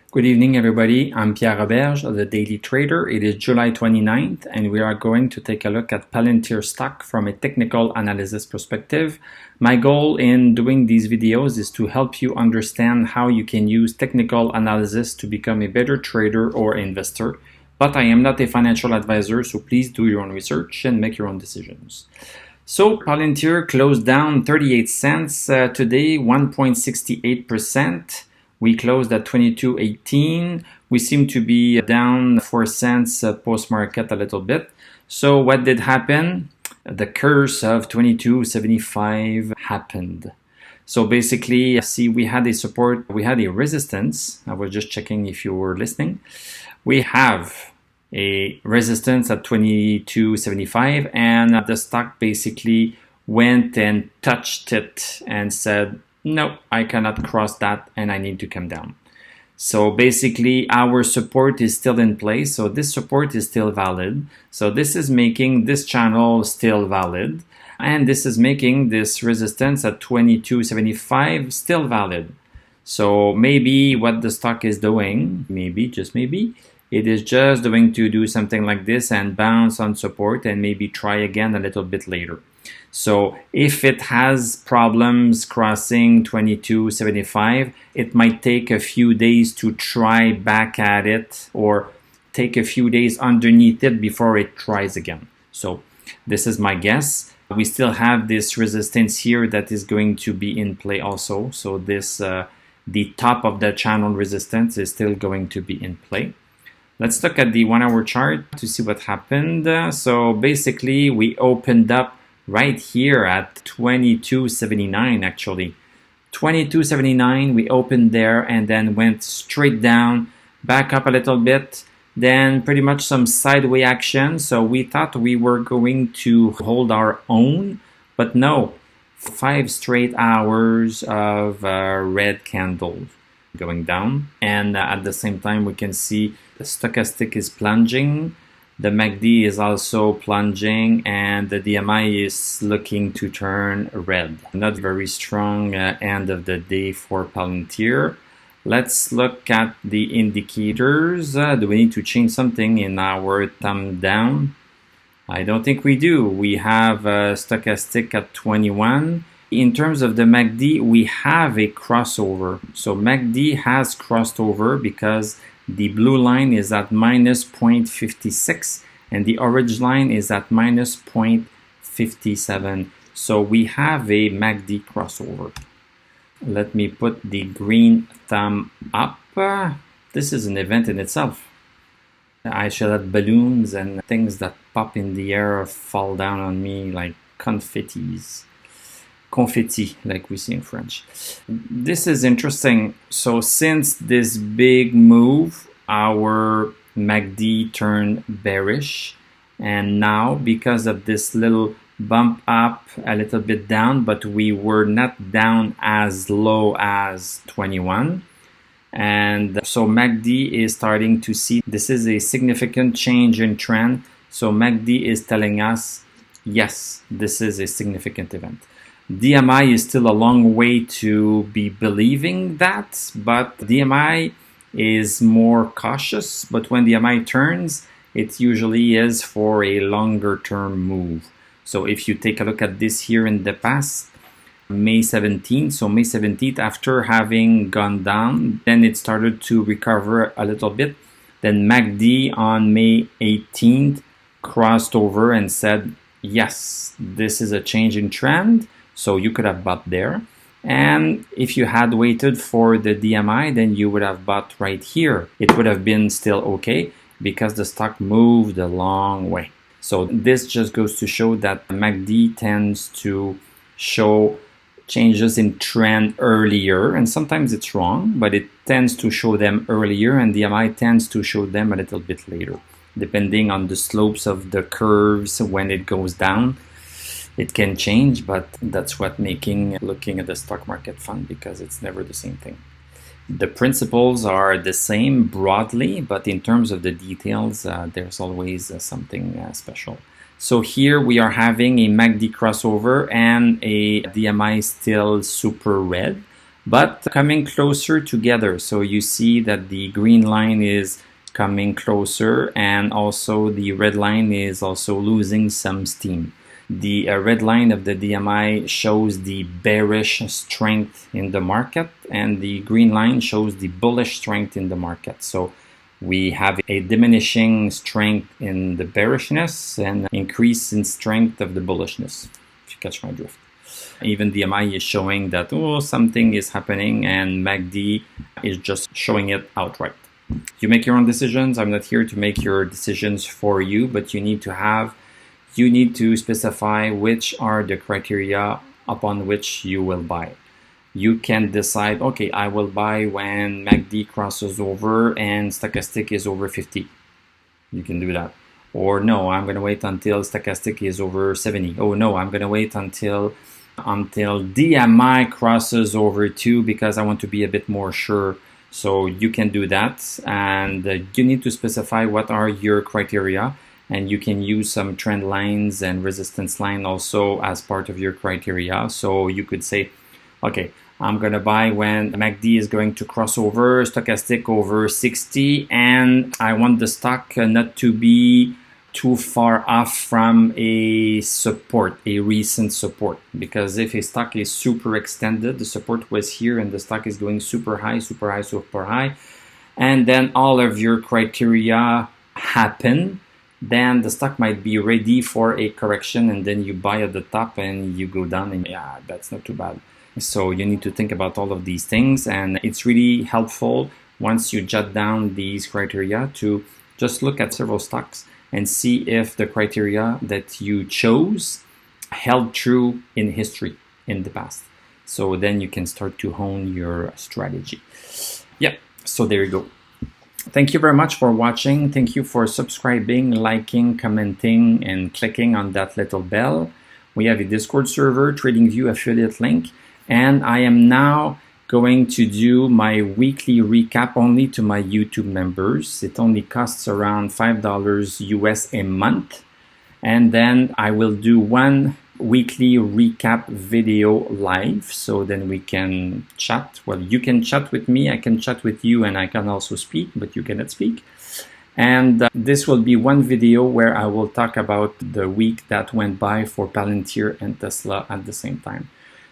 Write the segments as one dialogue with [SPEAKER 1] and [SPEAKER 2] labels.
[SPEAKER 1] Good evening, everybody. I'm Pierre Roberge of the Daily Trader. It is July 29th, and we are going to take a look at Palantir stock from a technical analysis perspective. My goal in doing these videos is to help you understand how you can use technical analysis to become a better trader or investor. But I am not a financial advisor, so please do your own research and make your own decisions. So Palantir closed down 38 cents today, 1.68%. We closed at 22.18. We seem to be down 4 cents post-market a little bit. So what did happen? The curse of 22.75 happened. So basically, see, we had a support, we had a resistance. I was just checking if you were listening. We have a resistance at 22.75, and the stock basically went and touched it and said, no, I cannot cross that and I need to come down. So basically our support is still in place. So this support is still valid. So this is making this channel still valid. And this is making this resistance at 22.75 still valid. So maybe what the stock is doing, maybe, just maybe, it is just going to do something like this and bounce on support and maybe try again a little bit later. So if it has problems crossing 22.75, it might take a few days to try back at it or take a few days underneath it before it tries again. So this is my guess. We still have this resistance here that is going to be in play also. So this, the top of the channel resistance is still going to be in play. Let's look at the 1 hour chart to see what happened. So basically we opened up right here at 22.79 actually. 22.79, we opened there and then went straight down, back up a little bit, then pretty much some sideways action. So we thought we were going to hold our own, but no. 5 straight hours of red candles going down, and at the same time we can see the stochastic is plunging, the MACD is also plunging, and the DMI is looking to turn red. Not very strong end of the day for Palantir. Let's look at the indicators. Do we need to change something in our thumb down? I don't think we do. We have stochastic at 21. In terms of the MACD, we have a crossover. So MACD has crossed over because the blue line is at minus 0.56 and the orange line is at minus 0.57. So we have a MACD crossover. Let me put the green thumb up. This is an event in itself. I should have balloons and things that pop in the air fall down on me like confettis. Confetti, like we see in French. This is interesting. So since this big move, our MACD turned bearish. And now, because of this little bump up, a little bit down, but we were not down as low as 21. And so MACD is starting to see this is a significant change in trend. So MACD is telling us, yes, this is a significant event. DMI is still a long way to be believing that, but DMI is more cautious. But when DMI turns, it usually is for a longer term move. So if you take a look at this here in the past, May 17th, so May 17th, after having gone down, then it started to recover a little bit. Then MACD on May 18th crossed over and said, yes, this is a change in trend. So you could have bought there. And if you had waited for the DMI, then you would have bought right here. It would have been still okay because the stock moved a long way. So this just goes to show that MACD tends to show changes in trend earlier. And sometimes it's wrong, but it tends to show them earlier, and DMI tends to show them a little bit later, depending on the slopes of the curves when it goes down. It can change, but that's what making looking at the stock market fun, because it's never the same thing. The principles are the same broadly, but in terms of the details, there's always something special. So here we are having a MACD crossover and a DMI still super red. but coming closer together. So you see that the green line is coming closer, and also the red line is also losing some steam. The red line of the DMI shows the bearish strength in the market, and the green line shows the bullish strength in the market. So we have a diminishing strength in the bearishness and increase in strength of the bullishness, if you catch my drift. Even DMI is showing that, oh, something is happening, and MACD is just showing it outright. You make your own decisions. I'm not here to make your decisions for you, but you need to specify which are the criteria upon which you will buy. You can decide, okay, I will buy when MACD crosses over and stochastic is over 50. You can do that. Or no, I'm going to wait until stochastic is over 70. Oh no, I'm going to wait until DMI crosses over 2 because I want to be a bit more sure. So you can do that, and you need to specify what are your criteria, and you can use some trend lines and resistance line also as part of your criteria. So you could say, okay, I'm going to buy when MACD is going to cross over, stochastic over 60, and I want the stock not to be too far off from a support, a recent support. Because if a stock is super extended, the support was here and the stock is going super high, super high, super high, and then all of your criteria happen, then the stock might be ready for a correction, and then you buy at the top and you go down, and yeah, that's not too bad. So you need to think about all of these things, and it's really helpful once you jot down these criteria to just look at several stocks and see if the criteria that you chose held true in history in the past. So then you can start to hone your strategy. Yeah, so there you go. Thank you very much for watching. Thank you for subscribing, liking, commenting, and clicking on that little bell. We have a Discord server, TradingView affiliate link, and I am now going to do my weekly recap only to my YouTube members. It only costs around $5 US a month. And then I will do one weekly recap video live, so then we can chat. Well, you can chat with me, I can chat with you, and I can also speak, but you cannot speak. And this will be one video where I will talk about the week that went by for Palantir and Tesla at the same time.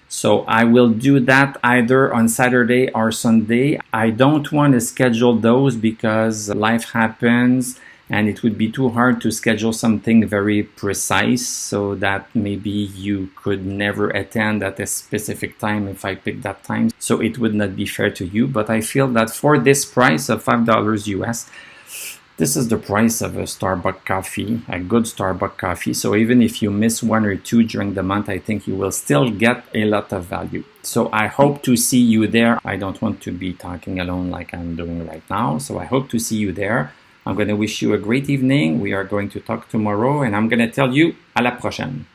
[SPEAKER 1] So I will do that either on Saturday or Sunday. I don't want to schedule those because life happens and it would be too hard to schedule something very precise, so that maybe you could never attend at a specific time if I pick that time. So it would not be fair to you, but I feel that for this price of $5 US, this is the price of a Starbucks coffee, a good Starbucks coffee. So even if you miss one or two during the month, I think you will still get a lot of value. So I hope to see you there. I don't want to be talking alone like I'm doing right now. So I hope to see you there. I'm going to wish you a great evening. We are going to talk tomorrow, and I'm going to tell you à la prochaine.